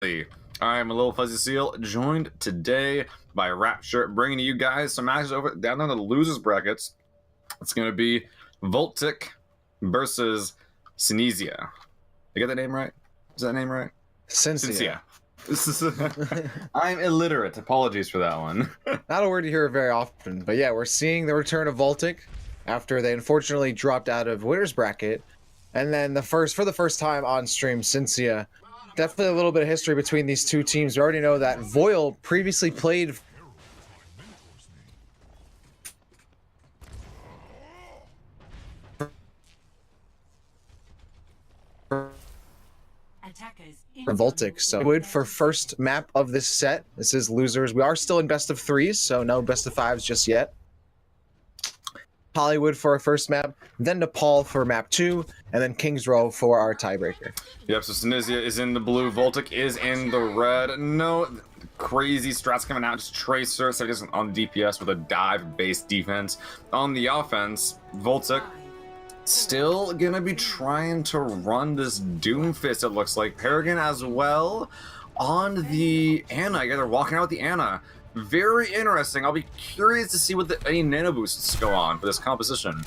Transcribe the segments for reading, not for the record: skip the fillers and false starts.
I'm a little fuzzy seal, joined today by Rapture, bringing you guys some matches over down on the losers brackets. It's going to be Voltic versus Synsia. You get that name right? Is that name right? Synsia. I'm illiterate. Apologies for that one. Not a word you hear very often, but yeah, we're seeing the return of Voltic after they unfortunately dropped out of winner's bracket, and then for the first time on stream, Synsia. Definitely a little bit of history between these two teams. We already know that Voil previously played for Voltic, so good for first map of this set. This is losers. We are still in best of threes, so no best of fives just yet. Hollywood for our first map, then Nepal for map 2, and then Kings Row for our tiebreaker. Yep, so Synsia is in the blue, Voltic is in the red. No crazy strats coming out, just Tracer, so just on DPS with a dive-based defense. On the offense, Voltic still gonna be trying to run this Doomfist, it looks like. Paragon as well on the Ana. Yeah, they're walking out with the Ana. Very interesting. I'll be curious to see what any nano boosts go on for this composition.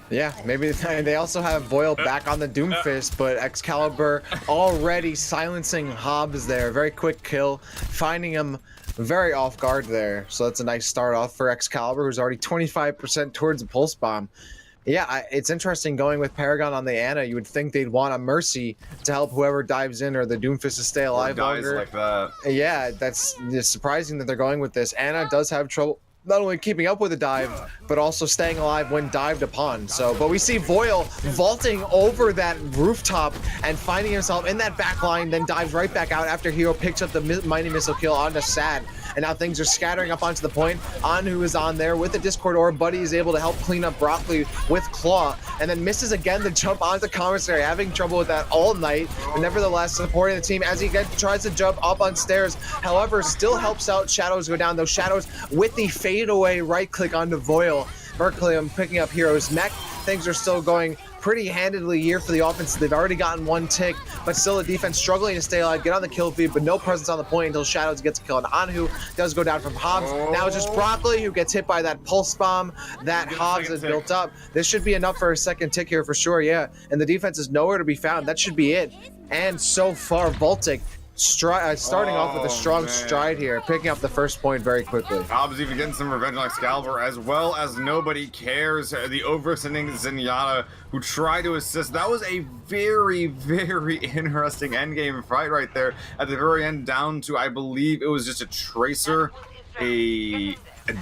Yeah, maybe they also have Voil back on the Doomfist, but Excalibur already silencing Hobbs there. Very quick kill, finding him very off guard there. So that's a nice start off for Excalibur, who's already 25% towards a Pulse Bomb. Yeah, it's interesting going with Paragon on the Ana. You would think they'd want a Mercy to help whoever dives in or the Doomfist to stay alive longer. Like that. Yeah, it's surprising that they're going with this. Ana does have trouble not only keeping up with the dive, but also staying alive when dived upon. So, but we see Voil vaulting over that rooftop and finding himself in that back line, then dives right back out after Hero picks up the Mighty Missile kill onto Sad. And now things are scattering up onto the point. Anu is on there with the Discord Orb. Buddy is able to help clean up Broccoli with Claw, and then misses again the jump onto Commissary, having trouble with that all night, but nevertheless supporting the team as he tries to jump up on stairs. However, still helps out Shadows go down, though Shadows with the fadeaway right click onto Voil. Berkeley picking up Hero's mech. Things are still going pretty handedly here for the offense. They've already gotten one tick, but still the defense struggling to stay alive, get on the kill feed, but no presence on the point until Shadows gets a kill. And Anhu does go down from Hobbs. Now it's just Broccoli who gets hit by that Pulse Bomb that Hobbs has built up. This should be enough for a second tick here for sure, yeah. And the defense is nowhere to be found. That should be it. And so far, Voltic starting off with a strong stride here, picking up the first point very quickly. Hobbs even getting some revenge on Excalibur, as well as Nobody Cares, the oversending Zenyatta, who tried to assist. That was a very, very interesting endgame fight right there. At the very end, down to, I believe it was just a Tracer,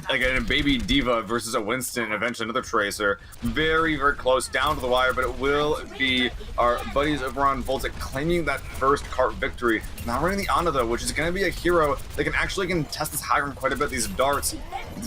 like a baby Diva versus a Winston, and eventually another Tracer. Very, very close, down to the wire, but it will be our buddies over on Voltic claiming that first cart victory. Now running the Ana, though, which is going to be a hero that can actually contest this high ground quite a bit. These darts,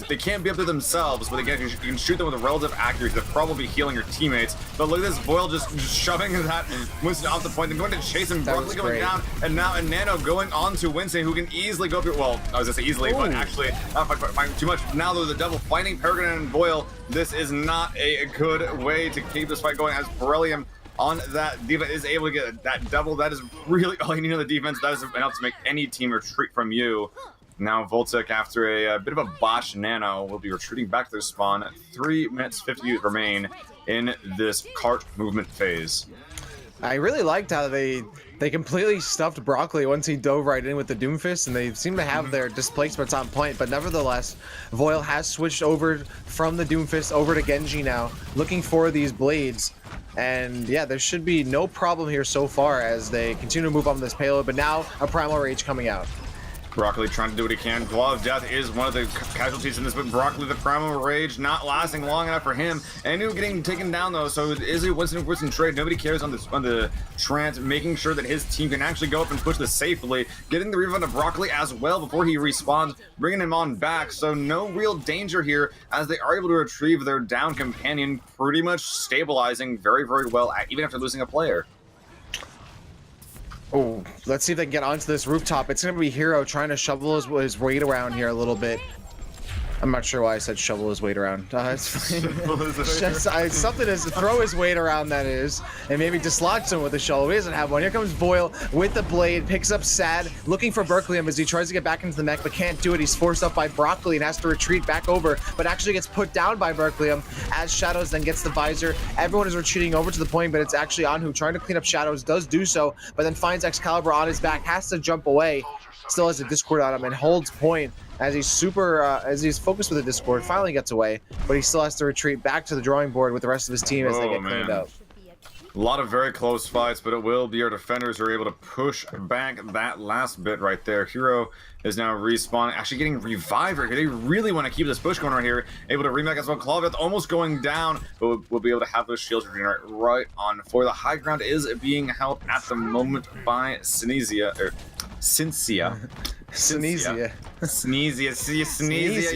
they can't be up to themselves, but again, you can shoot them with a relative accuracy. They're probably healing your teammates. But look at this Voil just shoving that Winston off the point, then going to chase him, Broccoli going down, and now a Nano going on to Winston, who can easily go through, well, I was going to say easily, but actually not fighting too much. Now there's the double fighting Paragon and Voil. This is not a good way to keep this fight going, as Beryllium on that Diva is able to get that double. That is really all you need on the defense. That is enough to make any team retreat from you. Now Voltic, after a bit of a botch Nano, will be retreating back to their spawn. 3 minutes 50 remain in this cart movement phase. I really liked how they completely stuffed Broccoli once he dove right in with the Doomfist, and they seem to have their displacements on point, but nevertheless, Voil has switched over from the Doomfist over to Genji now, looking for these blades. And yeah, there should be no problem here so far as they continue to move on this payload, but now a Primal Rage coming out. Broccoli trying to do what he can. Claw of Death is one of the casualties in this, but Broccoli, the Primal Rage, not lasting long enough for him. Anu getting taken down, though, so it is a Winston trade. Nobody cares on the Trant, making sure that his team can actually go up and push this safely. Getting the refund of Broccoli as well before he respawns, bringing him on back, so no real danger here as they are able to retrieve their down companion, pretty much stabilizing very, very well, even after losing a player. Oh, let's see if they can get onto this rooftop. It's going to be Hero trying to shovel his weight around here a little bit. I'm not sure why I said shovel his weight around. It's fine. Shovel his weight Just, something is throw his weight around, that is, and maybe dislodge him with a shovel. He doesn't have one. Here comes Boyle with the blade, picks up Sad, looking for Berkelium as he tries to get back into the mech, but can't do it. He's forced up by Broccoli and has to retreat back over, but actually gets put down by Berkelium as Shadows then gets the visor. Everyone is retreating over to the point, but it's actually Anhu trying to clean up Shadows, does do so, but then finds Excalibur on his back, has to jump away, still has a Discord on him, and holds point as he's focused with the Discord, finally gets away, but he still has to retreat back to the drawing board with the rest of his team as they get cleaned up. A lot of very close fights, but it will be our defenders who are able to push back that last bit right there. Hero is now respawning, actually getting revived here. They really want to keep this push going right here. Able to remake as well. Clawveth almost going down, but we'll be able to have those shields regenerate right on for the high ground is being held at the moment by Synsia. Synsia. Synsia,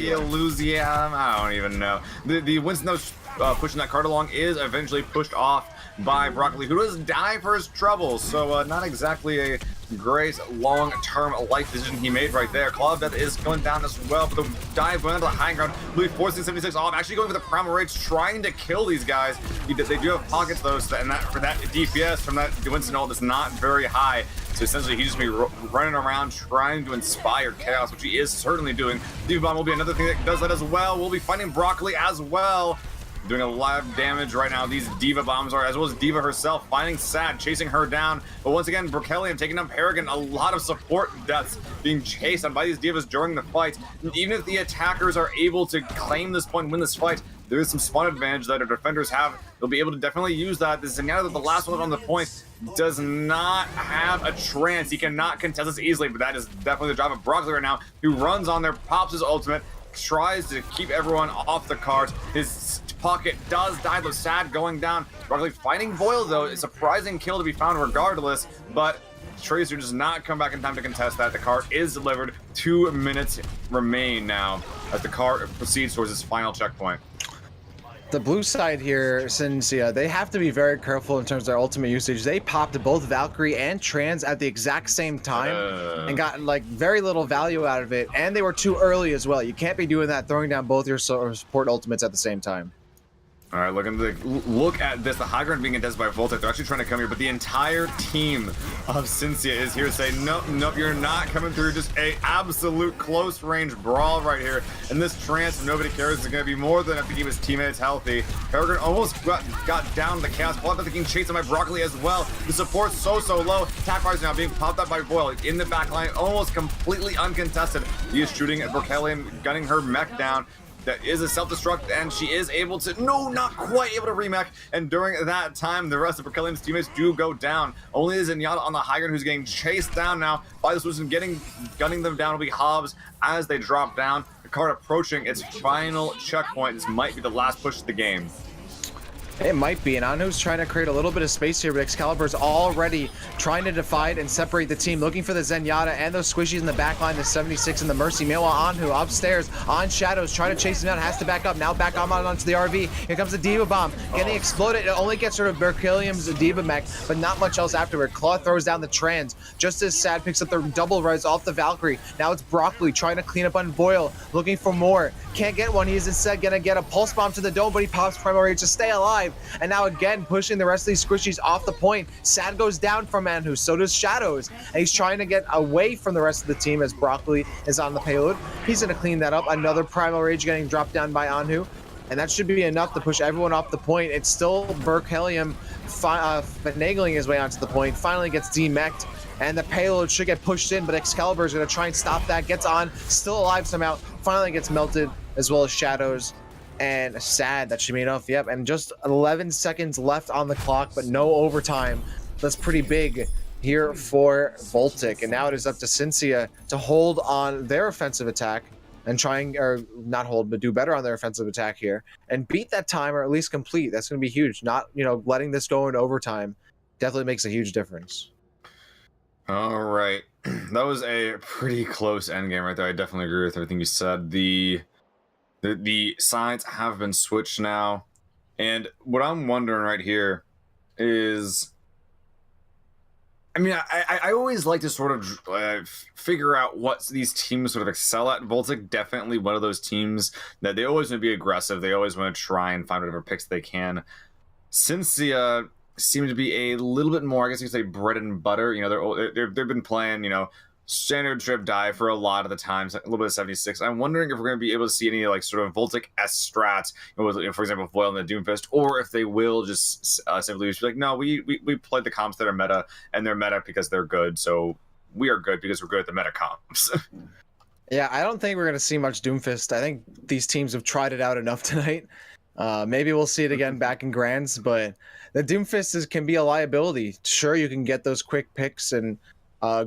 you lose, yeah, I don't even know. The Winston pushing that card along is eventually pushed off by Broccoli, who does die for his troubles, so not exactly a great long-term life decision he made right there. Clawveth is going down as well, but the dive going onto the high ground, really forcing 76 off, actually going for the Primal Rage, trying to kill these guys. They do have pockets though, so and that for that DPS from that Winston ult is not very high. So essentially, he's just be running around trying to inspire chaos, which he is certainly doing. Diva Bomb will be another thing that does that as well. We'll be fighting Broccoli as well. Doing a lot of damage right now. These Diva Bombs are, as well as Diva herself, finding Sad, chasing her down. But once again, Berkelium taking up Harrigan. A lot of support deaths being chased on by these Divas during the fight. And even if the attackers are able to claim this point and win this fight, there is some spawn advantage that our defenders have. They'll be able to definitely use that. This Zenyatta, the last one on the point, does not have a trance. He cannot contest this easily, but that is definitely the job of Broccoli right now, who runs on there, pops his ultimate, tries to keep everyone off the cart. His pocket does die, though. Sad going down. Broccoli fighting Boyle, though. A surprising kill to be found regardless, but Tracer does not come back in time to contest that. The cart is delivered. 2 minutes remain now as the cart proceeds towards its final checkpoint. The blue side here, Synsia, they have to be very careful in terms of their ultimate usage. They popped both Valkyrie and Trans at the exact same time and got like very little value out of it, and they were too early as well. You can't be doing that, throwing down both your support ultimates at the same time. All right, look at this. The high ground being contested by Voltic. They're actually trying to come here, but the entire team of Synsia is here to say, nope, you're not coming through. Just a absolute close range brawl right here. And this trance, nobody cares, is going to be more than enough to keep his teammates healthy. Harrigan almost got down the chaos. Clawveth being chased by Broccoli as well. The support's so low. Attack fires now being popped up by Boyle in the back line, almost completely uncontested. He is shooting at Berkelium, gunning her mech down. That is a self-destruct, and she is able to, no, not quite able to remech, and during that time, the rest of Berkelium's teammates do go down. Only Zenyatta on the high ground, who's getting chased down now by the solution, gunning them down will be Hobbs as they drop down. The card approaching its final checkpoint. This might be the last push of the game. It might be, and Anu's trying to create a little bit of space here, but Excalibur's already trying to divide and separate the team, looking for the Zenyatta and those squishies in the back line, the 76 and the Mercy. Meanwhile, Anu upstairs on Shadows, trying to chase him down, has to back up, now back on onto the RV. Here comes the Diva Bomb, getting exploded. It only gets rid of Berkelium's Diva mech, but not much else afterward. Claw throws down the Trans, just as Sad picks up the double res off the Valkyrie. Now it's Broccoli trying to clean up on Boyle, looking for more. Can't get one. He's instead gonna get a pulse bomb to the dome, but he pops Primal Rage to stay alive. And now again, pushing the rest of these squishies off the point. Sad goes down from Anhu, so does Shadows. And he's trying to get away from the rest of the team as Broccoli is on the payload. He's gonna clean that up. Another Primal Rage getting dropped down by Anhu. And that should be enough to push everyone off the point. It's still Berkelium finagling his way onto the point. Finally gets demech'd. And the payload should get pushed in, but Excalibur is gonna try and stop that. Gets on, still alive somehow. Finally gets melted, as well as Shadows. And Sad that she made off. Yep, and just 11 seconds left on the clock, but no overtime. That's pretty big here for Voltic. And now it is up to Synsia to hold on their offensive attack and trying, or not hold, but do better on their offensive attack here and beat that time, or at least complete. That's going to be huge. Not, letting this go into overtime definitely makes a huge difference. All right. That was a pretty close endgame right there. I definitely agree with everything you said. The sides have been switched now, and what I'm wondering right here is I mean, I always like to sort of figure out what these teams sort of excel at. Voltic definitely one of those teams that they always want to be aggressive. They always want to try and find whatever picks they can. Synsia seem to be a little bit more, I guess you could say, bread and butter. You know, they've been playing, you know, standard trip dive for a lot of the times, a little bit of 76. I'm wondering if we're going to be able to see any like sort of Voltic-esque strats, you know, for example, Foil and the Doomfist, or if they will just simply just be like, no, we played the comps that are meta, and they're meta because they're good, so we are good because we're good at the meta comps. Yeah, I don't think we're going to see much Doomfist. I think these teams have tried it out enough tonight. Maybe we'll see it again back in Grands, but the Doomfist can be a liability. Sure, you can get those quick picks and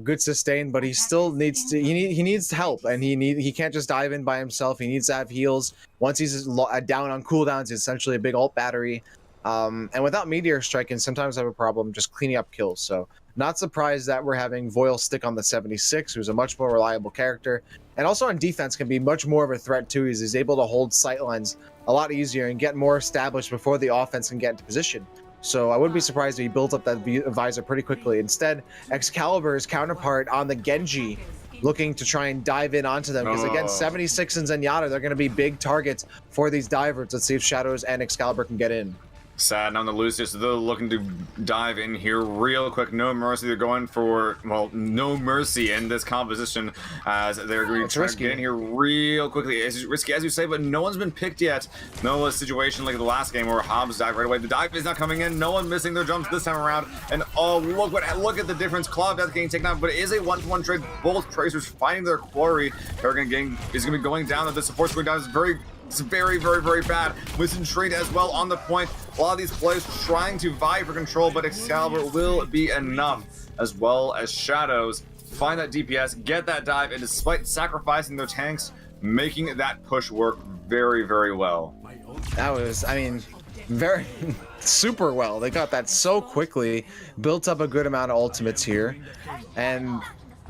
good sustain, but he still needs to. He needs help, and he can't just dive in by himself. He needs to have heals. Once he's down on cooldowns, it's essentially a big ult battery. And without Meteor Strike, can sometimes have a problem just cleaning up kills. So not surprised that we're having Voil stick on the 76, who's a much more reliable character, and also on defense can be much more of a threat too. He's able to hold sightlines a lot easier and get more established before the offense can get into position. So I wouldn't be surprised if he built up that visor pretty quickly. Instead, Excalibur's counterpart on the Genji, looking to try and dive in onto them. Because again, 76 and Zenyatta, they're going to be big targets for these divers. Let's see if Shadows and Excalibur can get in. Sad on the Lucius, they're looking to dive in here real quick. No mercy. They're going for, well, no mercy in this composition as they're going to try to get in here real quickly. It's risky, as you say, but no one's been picked yet. No situation like the last game where Hobbs dived right away. The dive is not coming in. No one missing their jumps this time around. And oh, look at the difference. Claw of Death getting taken out, but it is a 1-to-1 trade. Both Tracers finding their quarry. Kerrigan is going to be going down. The support's going down. It's very, very, very bad. Winston trade as well on the point. A lot of these players trying to vie for control, but Excalibur will be enough, as well as Shadows. Find that DPS, get that dive, and despite sacrificing their tanks, making that push work very, very well. That was, I mean, very super well. They got that so quickly, built up a good amount of ultimates here, and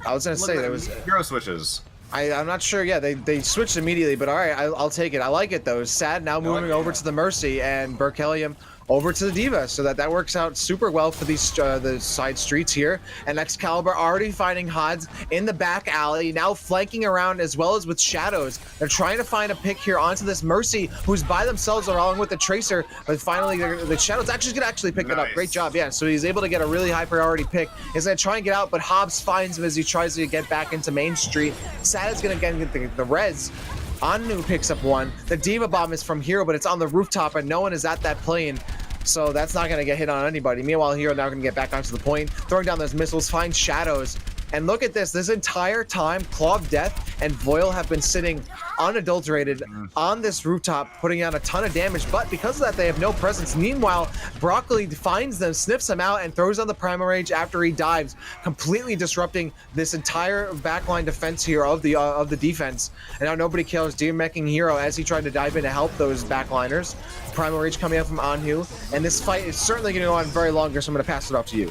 I was gonna say there was hero switches. I'm not sure. Yeah, they switched immediately, but all right, I'll take it. I like it though. Sad now moving over to the Mercy and Berkelium over to the Diva, so that works out super well for these the side streets here. And Excalibur already finding Hods in the back alley, now flanking around as well as with Shadows. They're trying to find a pick here onto this Mercy, who's by themselves along with the Tracer, but finally the Shadows actually pick it up. Great job, yeah. So he's able to get a really high priority pick. He's gonna try and get out, but Hobbs finds him as he tries to get back into Main Street. Sad is gonna get the res. Anu picks up one. The Diva Bomb is from Hero, but it's on the rooftop and no one is at that plane. So that's not going to get hit on anybody. Meanwhile, Hero now going to get back onto the point, throwing down those missiles, find Shadows. And look at this entire time, Claw of Death and Voil have been sitting unadulterated on this rooftop, putting out a ton of damage, but because of that, they have no presence. Meanwhile, Broccoli finds them, sniffs them out, and throws on the Primal Rage after he dives, completely disrupting this entire backline defense here of the defense. And now nobody kills DMeching Hero as he tried to dive in to help those backliners. Primal Rage coming out from Anhu, and this fight is certainly going to go on very long, so I'm going to pass it off to you.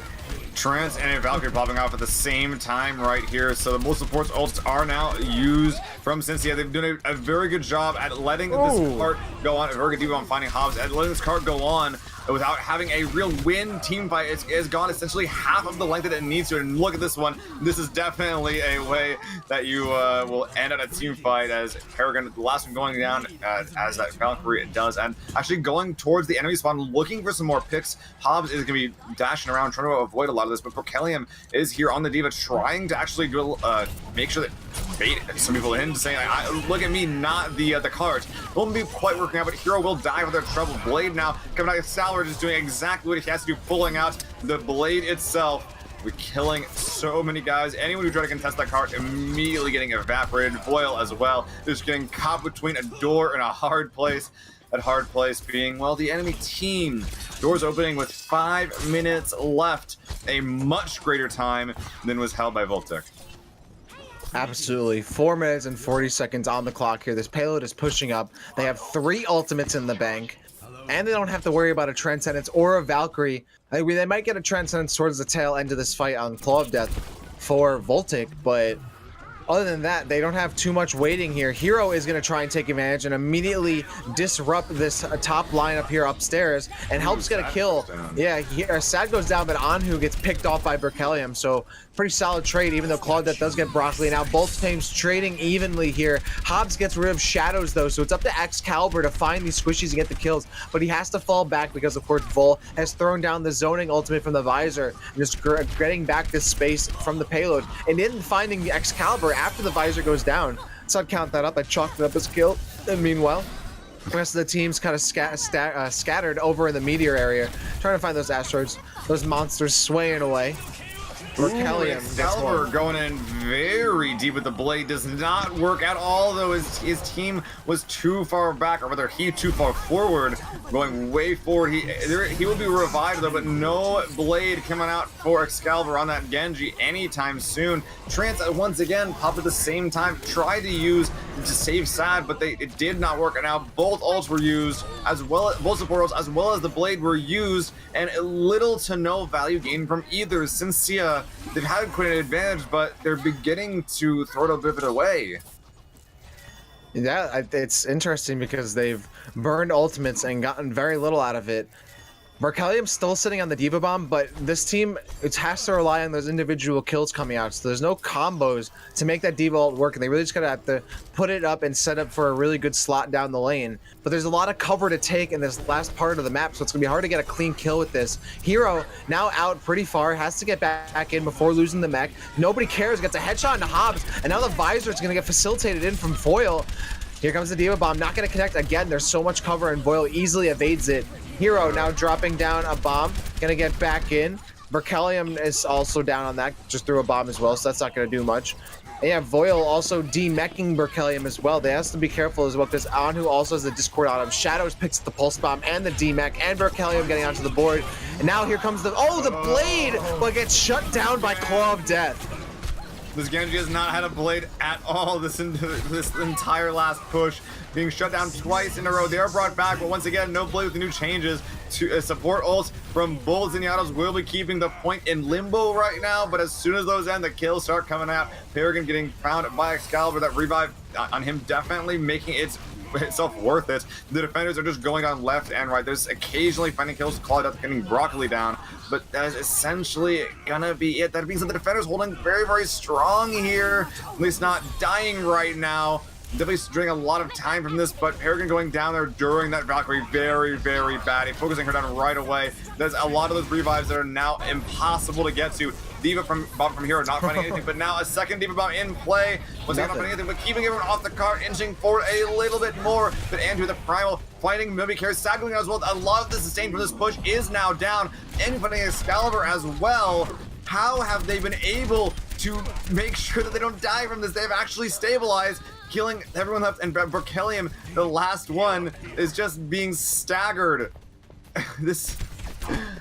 Trance and a Valkyrie popping off at the same time right here. So the most supports ults are now used from Synsia. They've done a very good job at letting this cart go on. A very good deal on finding Hobbs, at letting this cart go on without having a real win team fight. It's gone essentially half of the length that it needs to. And look at this one. This is definitely a way that you will end at a team fight, as Kerrigan, the last one going down as that Valkyrie does. And actually going towards the enemy spawn, looking for some more picks. Hobbs is going to be dashing around, trying to avoid a lot of this. But Berkelium is here on the Diva, trying to actually go, make sure that bait some people in, saying, look at me, not the cart. Won't be quite working out, but Hero will die with their trouble. Blade now coming out of Salvage, just doing exactly what he has to do, pulling out the blade itself. We're killing so many guys. Anyone who tried to contest that cart immediately getting evaporated. Foil as well, just getting caught between a door and a hard place. That hard place being, well, the enemy team. Doors opening with 5 minutes left. A much greater time than was held by Voltic. Absolutely. 4 minutes and 40 seconds on the clock here. This payload is pushing up. They have 3 ultimates in the bank, and they don't have to worry about a Transcendence or a Valkyrie. I mean, they might get a Transcendence towards the tail end of this fight on Claw of Death for Voltic, but Other than that, they don't have too much waiting here. Hero is going to try and take advantage and immediately disrupt this top lineup here upstairs and helps get a kill. Yeah, Sad goes down, but Anhu gets picked off by Berkelium. So pretty solid trade, even though Claudette does get Broccoli. Now both teams trading evenly here. Hobbs gets rid of Shadows though, so it's up to Excalibur to find these squishies and get the kills. But he has to fall back because, of course, Vol has thrown down the zoning ultimate from the visor and just getting back this space from the payload. And then finding the Excalibur after the visor goes down. So I'd count that up. I chalked it up as kill. And meanwhile, the rest of the team's kind of scattered over in the meteor area, trying to find those asteroids, those monsters swaying away. Excalibur going in very deep with the blade. Does not work at all, though. His team was too far back, or rather, he too far forward, going way forward. He will be revived, though, but no blade coming out for Excalibur on that Genji anytime soon. Trance, once again, pop at the same time, tried to use to save Sad, but it did not work. And now both ults were used, as well as both support ults, as well as the blade were used, and little to no value gained from either. Synsia, they've had quite an advantage, but they're beginning to throw a bit of it away. Yeah, it's interesting because they've burned ultimates and gotten very little out of it. Berkelium's still sitting on the Diva Bomb, but this team, it has to rely on those individual kills coming out. So there's no combos to make that Diva ult work, and they really just gotta have to put it up and set up for a really good slot down the lane. But there's a lot of cover to take in this last part of the map, so it's gonna be hard to get a clean kill with this. Hero, now out pretty far, has to get back in before losing the mech. Nobody cares, gets a headshot into Hobbs, and now the visor is gonna get facilitated in from Foil. Here comes the Diva Bomb, not gonna connect again. There's so much cover, and Foil easily evades it. Hero now dropping down a bomb, gonna get back in. Berkelium is also down on that, just threw a bomb as well, so that's not gonna do much. And yeah, Voil also demeching Berkelium as well. They have to be careful as well, because Anhu also has the Discord on him. Shadows picks up the pulse bomb and the demech, and Berkelium getting onto the board. And now here comes the blade, but gets shut down by Claw of Death. This Genji has not had a blade at all this entire last push, being shut down twice in a row. They are brought back, but once again, no blade with the new changes. To support ults from both Zenyatta's will be keeping the point in limbo right now, but as soon as those end, the kills start coming out. Paragon getting found by Excalibur. That revive on him definitely making itself worth it. The defenders are just going on left and right. There's occasionally finding kills, Claudette getting Broccoli down, but that is essentially gonna be it. That means that the defenders holding very, very strong here, at least not dying right now. Definitely draining a lot of time from this, but Paragon going down there during that Valkyrie, very, very bad. He's focusing her down right away. There's a lot of those revives that are now impossible to get to. Diva bomb from Hero not finding anything, but now a second Diva bomb in play. Once again, not finding anything, but keeping everyone off the cart, inching forward a little bit more. But Andrew, the Primal, fighting nobody cares, Sad going out as well. A lot of the sustain from this push is now down, and finding Excalibur as well. How have they been able to make sure that they don't die from this? They've actually stabilized, killing everyone left, and Berkelium, the last one, is just being staggered.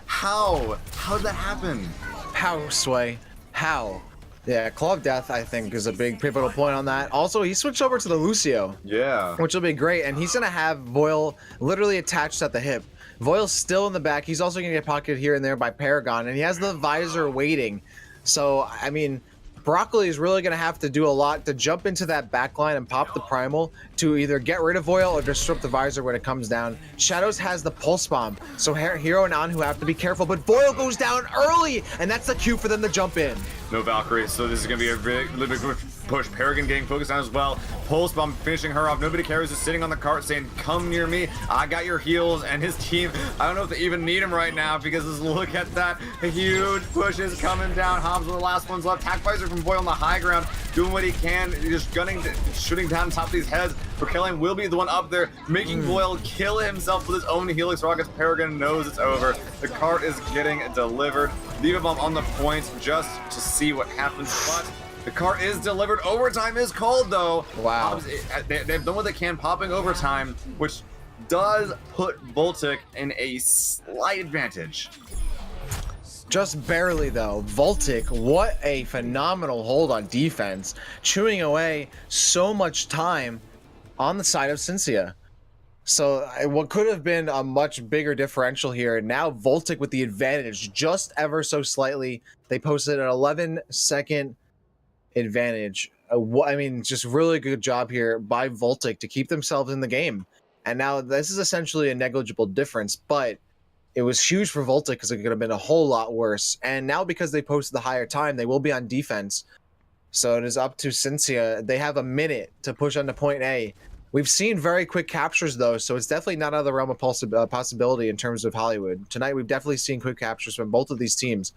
How did that happen? How, Sway? How? Yeah, Claw of Death, I think, is a big pivotal point on that. Also, he switched over to the Lucio. Yeah. Which will be great, and he's gonna have Voil literally attached at the hip. Voil's still in the back. He's also gonna get pocketed here and there by Paragon, and he has the visor waiting. So, I mean, Broccoli is really going to have to do a lot to jump into that backline and pop the Primal to either get rid of Voil or disrupt the visor when it comes down. Shadows has the Pulse Bomb, so Hero and Anhu have to be careful, but Voil goes down early, and that's the cue for them to jump in. No Valkyrie, so this is going to be a really big push. Paragon getting focused on as well. Pulse Bomb finishing her off. Nobody cares, just sitting on the cart saying, come near me, I got your heals. And his team, I don't know if they even need him right now, because just look at that. A huge push is coming down. Hobbs with the last ones left. Tac Visor from Voil on the high ground, doing what he can, just gunning, shooting down top of these heads. Berkelium will be the one up there, making Voil kill himself with his own Helix Rockets. Paragon knows it's over. The cart is getting delivered. Diva Bomb on the points just to see what happens, but the cart is delivered. Overtime is called, though. Wow. They've done what they can, popping overtime, which does put Voltic in a slight advantage. Just barely, though. Voltic, what a phenomenal hold on defense, chewing away so much time on the side of Synsia. So what could have been a much bigger differential here, now Voltic with the advantage just ever so slightly. They posted an 11-second advantage. I mean, just really good job here by Voltic to keep themselves in the game. And now this is essentially a negligible difference, but it was huge for Voltic because it could have been a whole lot worse. And now because they posted the higher time, they will be on defense. So it is up to Synsia. They have a minute to push on to point A. We've seen very quick captures, though, so it's definitely not out of the realm of possibility in terms of Hollywood. Tonight, we've definitely seen quick captures from both of these teams.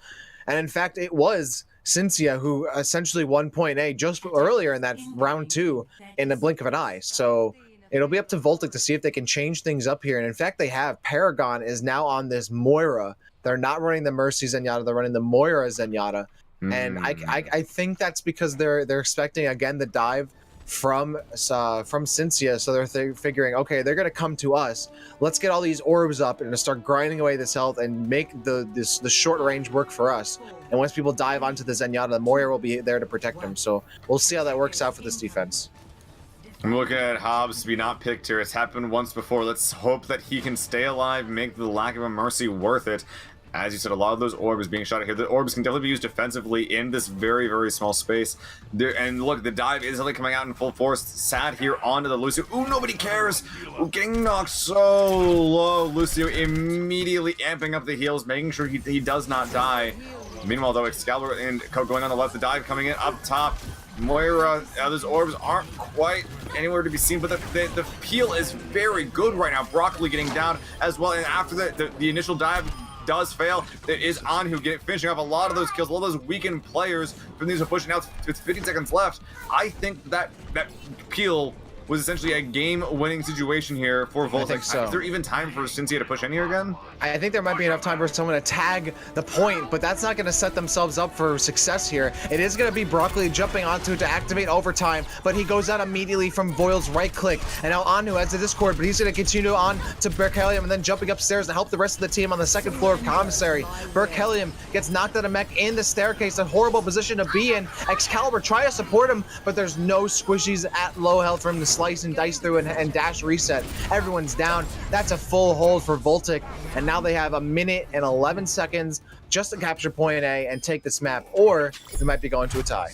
And in fact, it was Synsia who essentially won point A just earlier in that round 2 in the blink of an eye. So it'll be up to Voltic to see if they can change things up here. And in fact, they have. Paragon is now on this Moira. They're not running the Mercy Zenyatta. They're running the Moira Zenyatta. And I think that's because they're expecting, again, the dive from Synsia, so they're figuring, okay, they're gonna come to us. Let's get all these orbs up and start grinding away this health and make the short range work for us. And once people dive onto the Zenyatta, the Moira will be there to protect them. So we'll see how that works out for this defense. I'm looking at Hobbs to be not picked here. It's happened once before. Let's hope that he can stay alive, make the lack of a Mercy worth it. As you said, a lot of those orbs being shot at here. The orbs can definitely be used defensively in this very, very small space. There, and look, the dive is really coming out in full force. Sad here onto the Lucio. Ooh, nobody cares. Ooh, getting knocked so low. Lucio immediately amping up the heals, making sure he does not die. Meanwhile, though, Excalibur and going on the left, the dive coming in up top. Moira, those orbs aren't quite anywhere to be seen, but the peel is very good right now. Broccoli getting down as well, and after the initial dive does fail, it is Anhu finishing off a lot of those kills, a lot of those weakened players from these are pushing out with 15 seconds left. I think that peel was essentially a game-winning situation here for Voltic. I think so. Is there even time for Synsia to push in here again? I think there might be enough time for someone to tag the point, but that's not going to set themselves up for success here. It is going to be Broccoli jumping onto it to activate overtime, but he goes out immediately from Voil's right click. And now Anu heads to Discord, but he's going to continue on to Berkelium and then jumping upstairs to help the rest of the team on the second floor of Commissary. Berkelium gets knocked out of mech in the staircase, a horrible position to be in. Excalibur try to support him, but there's no squishies at low health for him to slice and dice through and dash reset. Everyone's down. That's a full hold for Voltic, and now they have a minute and 11 seconds just to capture point A and take this map, or we might be going to a tie.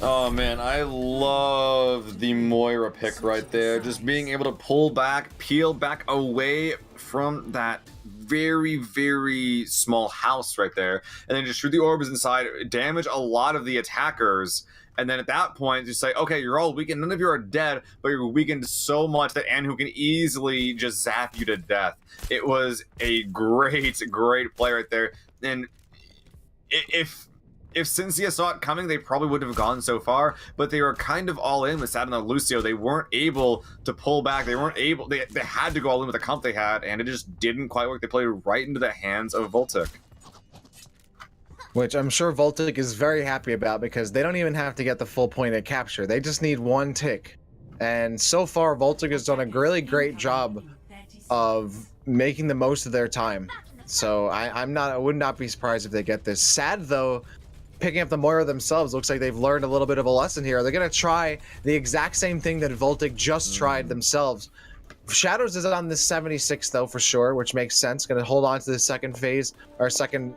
Oh man, I love the Moira pick right there. Just being able to pull back, peel back away from that very, very small house right there, and then just shoot the orbs inside, damage a lot of the attackers. And then at that point, just say, okay, you're all weakened. None of you are dead, but you're weakened so much that Anhu can easily just zap you to death. It was a great, great play right there. And if Synsia saw it coming, they probably wouldn't have gone so far, but they were kind of all in with Sad and Lucio. They weren't able to pull back. They weren't able, they had to go all in with the comp they had, and it just didn't quite work. They played right into the hands of Voltic. Which I'm sure Voltic is very happy about, because they don't even have to get the full point at capture. They just need one tick. And so far, Voltic has done a really great job of making the most of their time. So I would not be surprised if they get this. Sad though, picking up the Moira themselves, looks like they've learned a little bit of a lesson here. They're gonna try the exact same thing that Voltic just tried themselves. Shadows is on the 76 though, for sure, which makes sense. Gonna hold on to the second phase, or second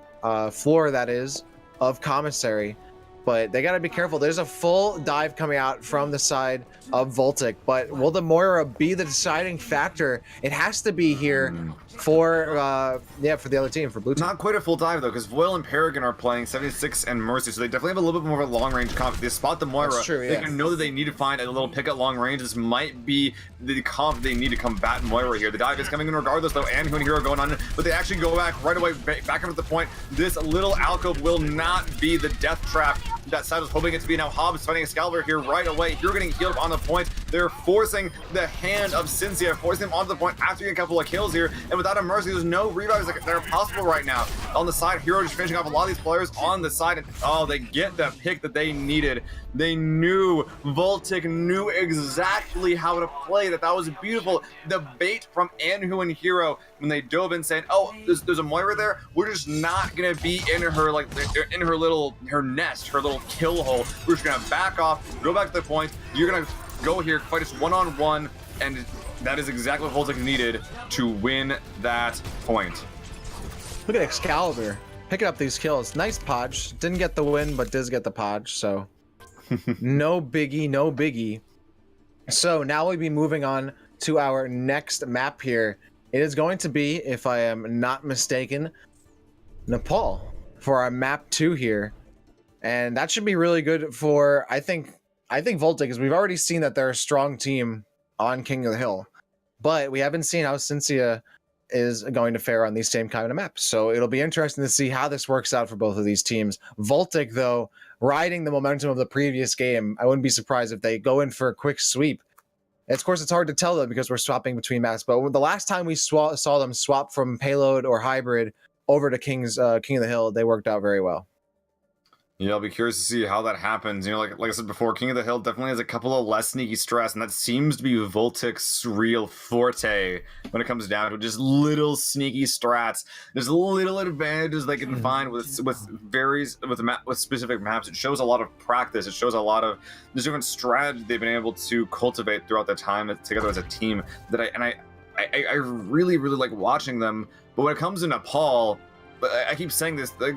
floor, that is, of Commissary. But they gotta be careful. There's a full dive coming out from the side of Voltic, but will the Moira be the deciding factor? It has to be here for the other team, for blue team. Not quite a full dive though, because Voil and Paragon are playing 76 and Mercy, so they definitely have a little bit more of a long range comp. If they spot the Moira, That's true, they can know that they need to find a little pick at long range. This might be the comp they need to combat Moira here. The dive is coming in regardless though, and Hoon Hero going on, but they actually go back right away, back up to the point. This little alcove will not be the death trap that Sad was hoping it to be. Now Hobbs fighting Excalibur here right away. You're getting healed on the point. They're forcing the hand of Synsia, forcing them onto the point after getting a couple of kills here, and without a Mercy, there's no revives that are possible right now. On the side, Hero just finishing off a lot of these players on the side, and oh, they get the pick that they needed. They knew, Voltic knew exactly how to play that. That was beautiful. The bait from Anhu and Hero when they dove in saying, oh, there's a Moira there. We're just not gonna be in her, like, in her nest, her little kill hole. We're just gonna back off, go back to the point. You're gonna go here, fight us one-on-one, and that is exactly what Voltic needed to win that point. Look at Excalibur picking up these kills. Nice podge. Didn't get the win, but does get the podge, so. No biggie, no biggie. So now we'll be moving on to our next map here. It is going to be, if I am not mistaken, Nepal for our map 2 here. And that should be really good for, I think Voltic, because we've already seen that they're a strong team on King of the Hill. But we haven't seen how Synsia is going to fare on these same kind of maps. So it'll be interesting to see how this works out for both of these teams. Voltic, though, riding the momentum of the previous game, I wouldn't be surprised if they go in for a quick sweep. Of course, it's hard to tell, though, because we're swapping between maps. But the last time we saw them swap from payload or hybrid over to King of the Hill, they worked out very well. Yeah, I'll be curious to see how that happens. You know, like I said before, King of the Hill definitely has a couple of less sneaky strats, and that seems to be Voltic's real forte when it comes down to just little sneaky strats. There's little advantages they can find with specific maps. It shows a lot of practice. It shows a lot of there's different strategies they've been able to cultivate throughout their time together as a team. I really like watching them. But when it comes to Nepal, I keep saying this, the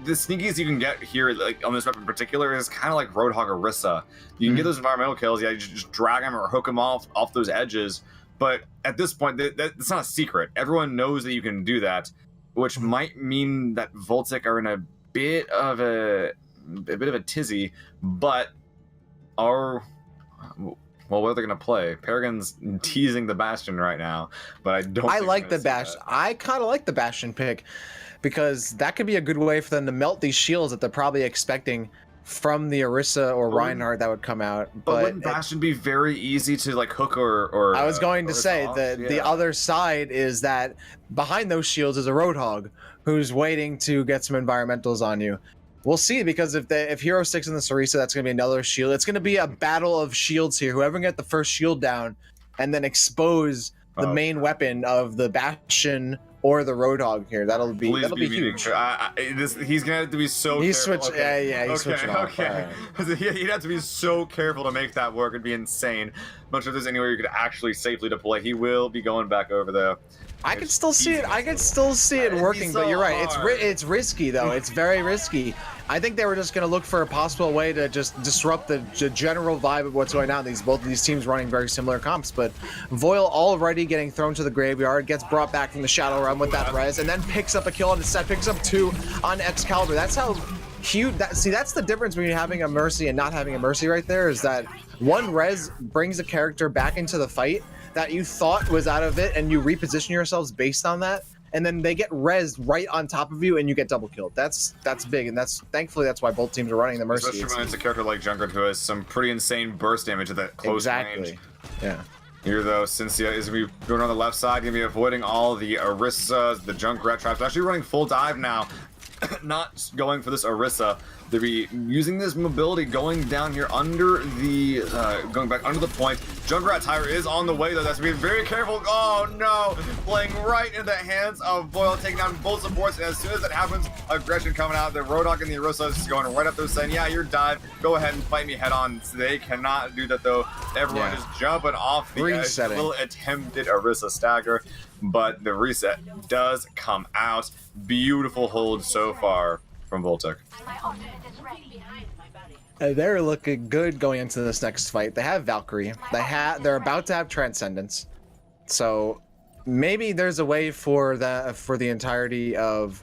sneakiest you can get here, like on this map in particular, is kind of like Roadhog or Orisa. You can get those environmental kills, yeah, you just drag them or hook them off those edges. But at this point, that's not a secret. Everyone knows that you can do that, which might mean that Voltic are in a bit of a tizzy. But well, what are they going to play? Paragon's teasing the Bastion right now, but I don't. I like the Bastion. I kind of like the Bastion pick, because that could be a good way for them to melt these shields that they're probably expecting from the Orisa or Reinhardt that would come out. But wouldn't Bastion be very easy to like hook or I was going to say that the other side is that behind those shields is a Roadhog who's waiting to get some environmentals on you. We'll see, because if Hero sticks in the Orisa, that's going to be another shield. It's going to be a battle of shields here. Whoever can get the first shield down and then expose the main weapon of the Bastion or the Roadhog here, that'll be huge. He's gonna have to be so. He's switching. Okay. Yeah, he's switching. Okay. Right. He'd have to be so careful to make that work. It'd be insane. I'm not sure if there's anywhere you could actually safely deploy. He will be going back over there. I can still see it. I can still see it working, but you're right. It's risky though. It's very risky. I think they were just going to look for a possible way to just disrupt the general vibe of what's going on. Both of these teams running very similar comps, but Voil already getting thrown to the graveyard, gets brought back from the Shadow Realm with that res, and then picks up a kill on the set, picks up 2 on Excalibur. That's how huge. That's the difference between having a Mercy and not having a Mercy right there, is that one res brings a character back into the fight that you thought was out of it, and you reposition yourselves based on that. And then they get rezzed right on top of you, and you get double killed. That's big, and thankfully that's why both teams are running the Mercy. Especially when it's a character like Junkrat who has some pretty insane burst damage at that close range. Yeah. Here though, Synsia is going to be going on the left side, going to be avoiding all the Orisas, the Junkrat traps. Actually running full dive now, not going for this Orisa. They'll be using this mobility, going down here under the, going back under the point. Junkrat Tire is on the way though. That's to be very careful. Oh no! Playing right into the hands of Voil, taking down both supports. And as soon as that happens, aggression coming out. The Roadhog and the Orisa is going right up there saying, yeah, you're dive. Go ahead and fight me head on. So they cannot do that though. Everyone is jumping off the edge. A little attempted Orisa stagger, but the reset does come out. Beautiful hold so far from Voltic. They're looking good going into this next fight. They have Valkyrie. They're about to have Transcendence. So maybe there's a way for the entirety of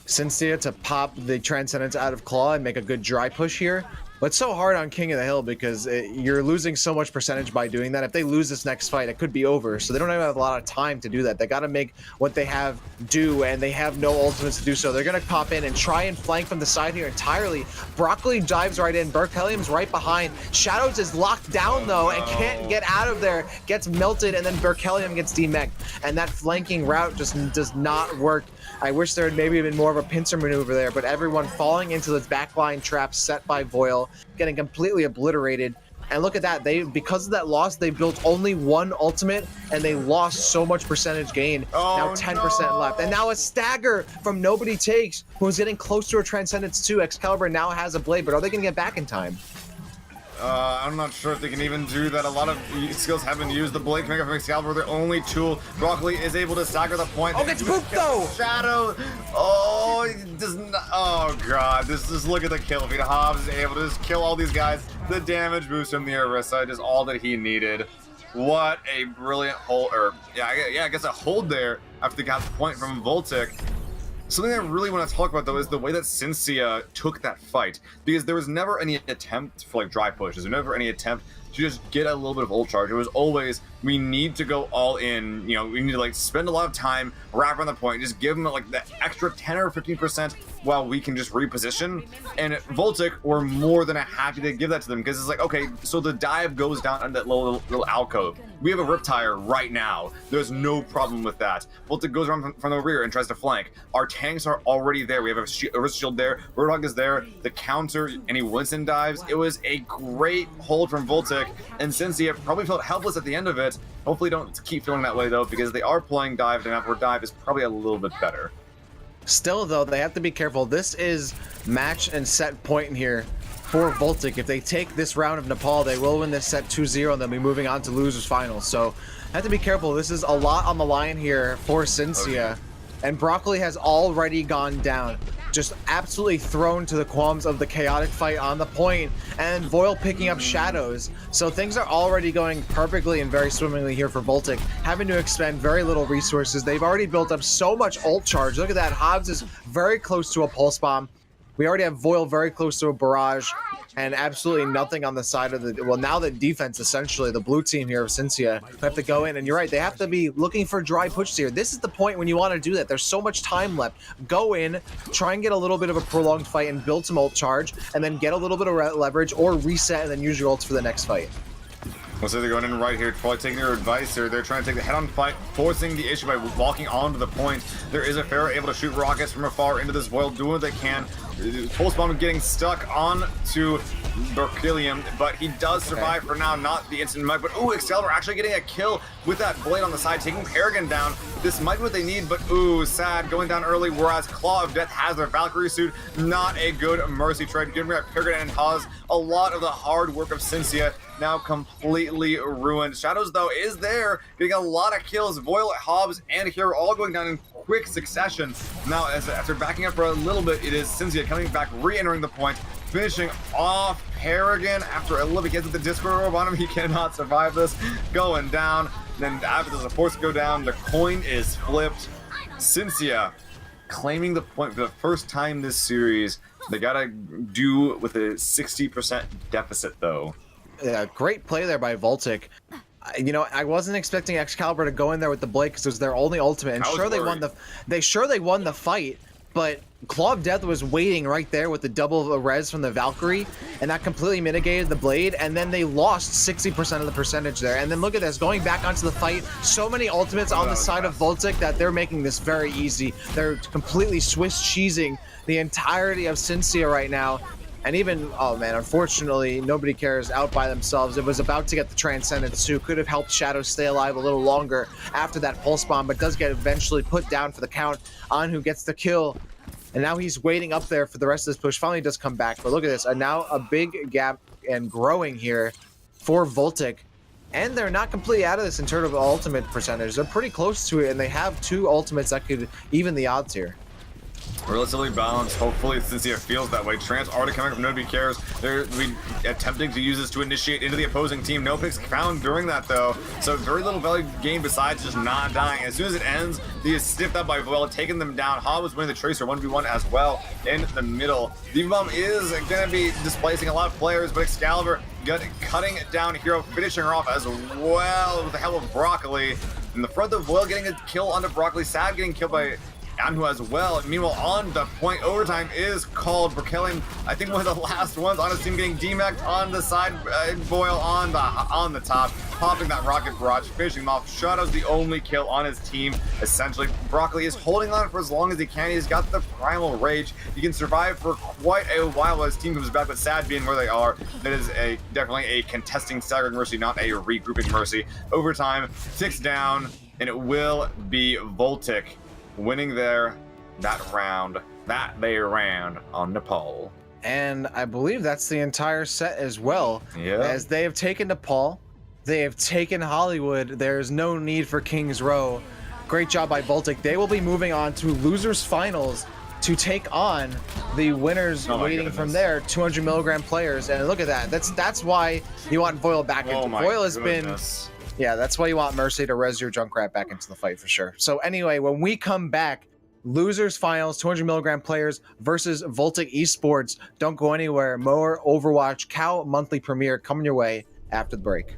Synsia to pop the Transcendence out of Claw and make a good dry push here. But it's so hard on King of the Hill because you're losing so much percentage by doing that. If they lose this next fight, it could be over. So they don't have a lot of time to do that. They got to make what they have do, and they have no ultimates to do so. They're going to pop in and try and flank from the side here entirely. Broccoli dives right in. Berkelium's right behind. Shadows is locked down, though, and can't get out of there. Gets melted, and then Berkelium gets demeched. And that flanking route just does not work. I wish there had maybe been more of a pincer maneuver there, but everyone falling into the backline trap set by Voil, getting completely obliterated. And look at that, because of that loss, they built only 1 ultimate, and they lost so much percentage gain. Now 10% left. And now a stagger from Nobody Takes, who's getting close to a Transcendence 2. Excalibur now has a blade, but are they going to get back in time? I'm not sure if they can even do that. A lot of skills have been used. The blade coming up from Excalibur, their only tool. Broccoli is able to stagger the point. Oh, gets pooped though! Shadow! Oh, it does not. Oh, God. Just look at the kill feed. Hobbs is able to just kill all these guys the damage boost from the Orisa is all that he needed. What a brilliant hold, or I guess a hold there after they got the point from Voltic. Something I really want to talk about, though, is the way that Synsia took that fight. Because there was never any attempt for, like, dry pushes. There was never any attempt to just get a little bit of ult charge. It was always, we need to go all in. You know, we need to, like, spend a lot of time, wrap around the point, just give them, like, the extra 10 or 15% while we can just reposition. And Voltic were more than happy to give that to them, because it's like, okay, so the dive goes down on that little alcove. We have a Riptire right now. There's no problem with that. Voltic goes around from the rear and tries to flank. Our tanks are already there. We have a wrist shield there. Roadhog is there. The counter, any Winston dives. It was a great hold from Voltic, and Synsia probably felt helpless at the end of it. Hopefully don't keep feeling that way, though, because they are playing dive, and map where dive is probably a little bit better. Still, though, they have to be careful. This is match and set point here for Voltic. If they take this round of Nepal, they will win this set 2-0, and they'll be moving on to losers finals. So, have to be careful. This is a lot on the line here for Synsia. Okay. And Broccoli has already gone down. Just absolutely thrown to the qualms of the chaotic fight on the point, and Voil picking up shadows. So things are already going perfectly and very swimmingly here for Voltic, having to expend very little resources. They've already built up so much ult charge. Look at that. Hobbs is very close to a pulse bomb. We already have Voil very close to a barrage, and absolutely nothing on the side of the, well, now the defense, essentially, the blue team here of Synsia, have to go in, and you're right, they have to be looking for dry pushes here. This is the point when you want to do that. There's so much time left. Go in, try and get a little bit of a prolonged fight and build some ult charge, and then get a little bit of leverage, or reset, and then use your ults for the next fight. Well, so they're going in right here, probably taking their advice here. They're trying to take the head-on fight, forcing the issue by walking onto the point. There is a Pharaoh able to shoot rockets from afar into this Voil, doing what they can. Pulse bomb getting stuck on to Berkelium, but he does survive for now, not the instant mug. But ooh, Excalibur actually getting a kill with that blade on the side, taking Paragon down. This might be what they need, but ooh, sad, going down early, whereas Claw of Death has their Valkyrie suit. Not a good mercy trade. Giving that Paragon and Pause a lot of the hard work of Synsia now completely ruined. Shadows, though, is there, getting a lot of kills. Voil, Hobbs, and Hero all going down in quick succession. Now, after backing up for a little bit, it is Synsia coming back, re-entering the point, finishing off Paragon after a little bit. Gets the Discord orb on him. He cannot survive this. Going down. Then after the force go down, the coin is flipped. Synsia claiming the point for the first time this series. They gotta do with a 60% deficit, though. Yeah, great play there by Voltic. You know, I wasn't expecting Excalibur to go in there with the blade because it was their only ultimate. And sure, they won the fight, but Claw of Death was waiting right there with the double res from the Valkyrie, and that completely mitigated the blade, and then they lost 60% of the percentage there. And then look at this, going back onto the fight, so many ultimates on the side of Voltic that they're making this very easy. They're completely Swiss cheesing the entirety of Synsia right now. And even, oh man, unfortunately, nobody cares, out by themselves. It was about to get the Transcendence too. Could have helped Shadow stay alive a little longer after that Pulse Bomb, but does get eventually put down for the count on who gets the kill. And now he's waiting up there for the rest of this push. Finally does come back, but look at this. Now a big gap and growing here for Voltic. And they're not completely out of this in terms of ultimate percentage. They're pretty close to it, and they have two ultimates that could even the odds here. Relatively balanced. Hopefully Synsia feels that way. Trance already coming from Nobody Cares. They're attempting to use this to initiate into the opposing team. No picks found during that, though. So very little value gained besides just not dying. As soon as it ends, he is stiffed up by Voil, taking them down. Hobb was winning the Tracer 1v1 as well in the middle. The bomb is going to be displacing a lot of players, but Excalibur cutting down Hero, finishing her off as well with the help of Broccoli. In the front of Voil getting a kill onto Broccoli. Sad getting killed by Anhu as well. Meanwhile, on the point, overtime is called. Berkelium, I think one of the last ones on his team, getting demacked on the side. Voil on the top, popping that rocket barrage, finishing him off. Shadow's the only kill on his team. Essentially, Broccoli is holding on for as long as he can. He's got the primal rage. He can survive for quite a while while his team comes back. But sad being where they are, that is definitely a contesting staggering mercy, not a regrouping mercy. Overtime ticks down, and it will be Voltic winning that round on Nepal. And I believe that's the entire set as well. Yeah. As they have taken Nepal, they have taken Hollywood. There's no need for King's Row. Great job by Voltic. They will be moving on to losers finals to take on the winners Oh my waiting from goodness. there, 200 milligram players. And look at that. That's why you want Voil back Oh into. my Voil has goodness. been, yeah, that's why you want Mercy to res your Junkrat back into the fight for sure. So anyway, when we come back, losers finals, 200 milligram players versus Voltic Esports. Don't go anywhere. More Overwatch Cow monthly premiere coming your way after the break.